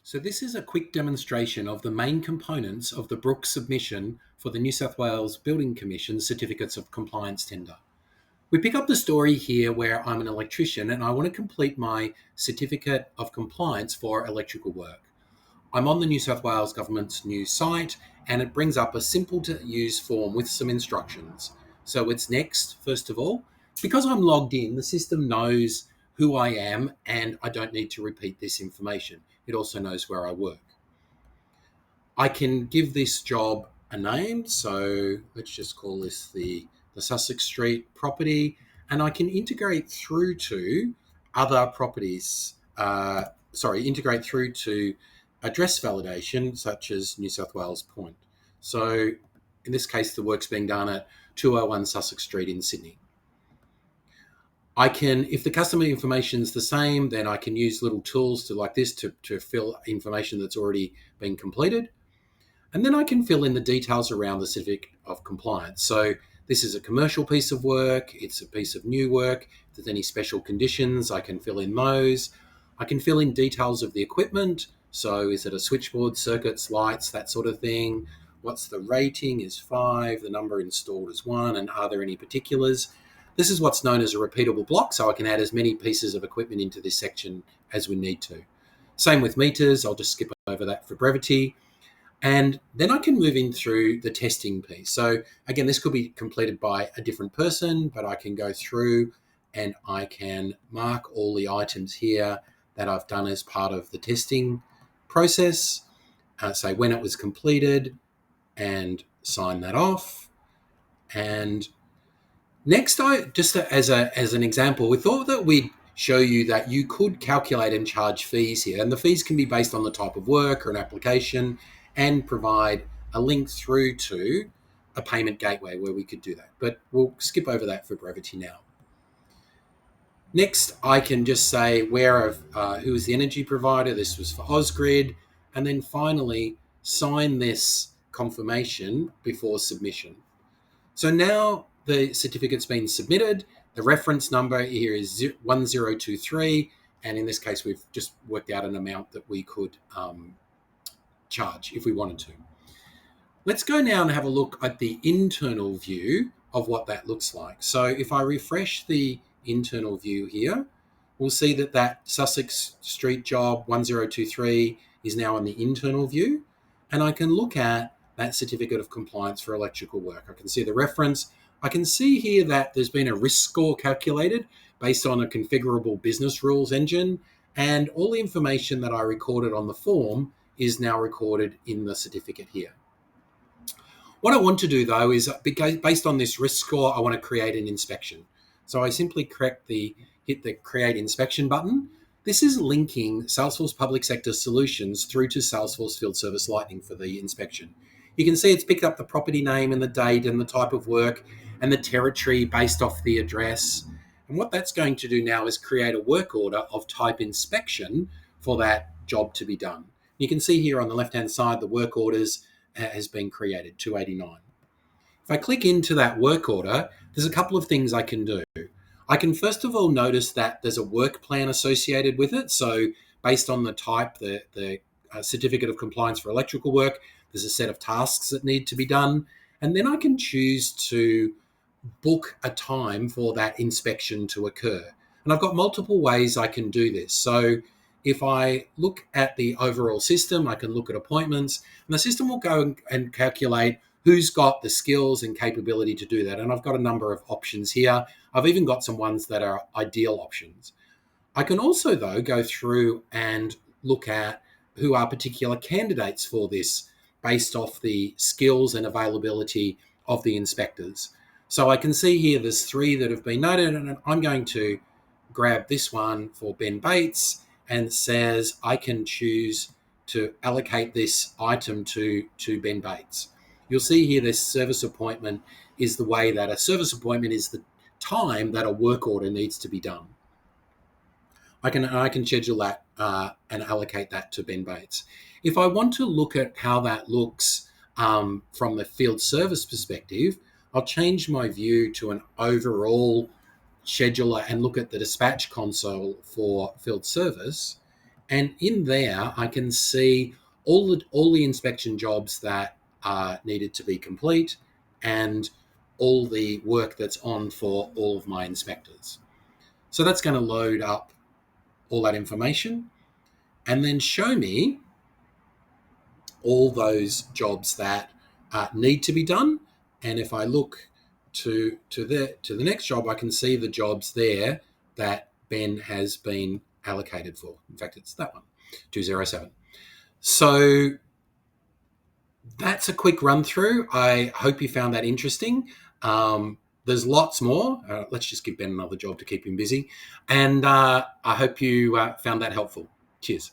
So this is a quick demonstration of the main components of the Brooke submission for the New South Wales Building Commission Certificates of Compliance tender. We pick up the story here where I'm an electrician and I want to complete my Certificate of Compliance for electrical work. I'm on the New South Wales Government's new site and it brings up a simple to use form with some instructions. So it's next, first of all. Because I'm logged in, the system knows who I am and I don't need to repeat this information. It also knows where I work. I can give this job a name. So let's just call this the Sussex Street property, and I can integrate through to other properties. Integrate through to address validation, such as New South Wales Point. So in this case, the work's being done at 201 Sussex Street in Sydney. I can, if the customer information is the same, then I can use little tools like this to fill information that's already been completed. And then I can fill in the details around the certificate of compliance. So this is a commercial piece of work. It's a piece of new work. If there's any special conditions, I can fill in those. I can fill in details of the equipment. So is it a switchboard, circuits, lights, that sort of thing? What's the rating is 5, the number installed is 1, and are there any particulars? This is what's known as a repeatable block, so I can add as many pieces of equipment into this section as we need to. Same with meters. I'll just skip over that for brevity. And then I can move in through the testing piece. So again, this could be completed by a different person, but I can go through and I can mark all the items here that I've done as part of the testing process, say when it was completed, and sign that off. And next, as an example, we thought that we'd show you that you could calculate and charge fees here, and the fees can be based on the type of work or an application, and provide a link through to a payment gateway where we could do that. But we'll skip over that for brevity now. Next, I can just say who is the energy provider. This was for Ausgrid. And then finally, sign this confirmation before submission. So now the certificate's been submitted. The reference number here is 1023. And in this case, we've just worked out an amount that we could charge if we wanted to. Let's go now and have a look at the internal view of what that looks like. So if I refresh the internal view here, we'll see that Sussex Street job 1023 is now in the internal view, and I can look at that certificate of compliance for electrical work. I can see the reference. I can see here that there's been a risk score calculated based on a configurable business rules engine, and all the information that I recorded on the form is now recorded in the certificate here. What I want to do though is, based on this risk score, I want to create an inspection. So I simply hit the create inspection button. This is linking Salesforce Public Sector Solutions through to Salesforce Field Service Lightning for the inspection. You can see it's picked up the property name and the date and the type of work and the territory based off the address. And what that's going to do now is create a work order of type inspection for that job to be done. You can see here on the left-hand side, the work orders has been created, 289. If I click into that work order, there's a couple of things I can do. I can first of all notice that there's a work plan associated with it. So based on the type, the certificate of compliance for electrical work, there's a set of tasks that need to be done. And then I can choose to book a time for that inspection to occur. And I've got multiple ways I can do this. So if I look at the overall system, I can look at appointments, and the system will go and calculate who's got the skills and capability to do that. And I've got a number of options here. I've even got some ones that are ideal options. I can also, though, go through and look at who are particular candidates for this based off the skills and availability of the inspectors. So I can see here there's 3 that have been noted, and I'm going to grab this one for Ben Bates, and it says I can choose to allocate this item to Ben Bates. You'll see here this service appointment is the way that a service appointment is the time that a work order needs to be done. I can schedule that and allocate that to Ben Bates. If I want to look at how that looks from the field service perspective, I'll change my view to an overall scheduler and look at the dispatch console for field service. And in there, I can see all the inspection jobs that needed to be complete and all the work that's on for all of my inspectors. So that's going to load up all that information and then show me all those jobs that need to be done. And if I look to the next job, I can see the jobs there that Ben has been allocated for. In fact, it's that one, 207. So that's a quick run through. I hope you found that interesting. There's lots more. Let's just give Ben another job to keep him busy. And I hope you found that helpful. Cheers.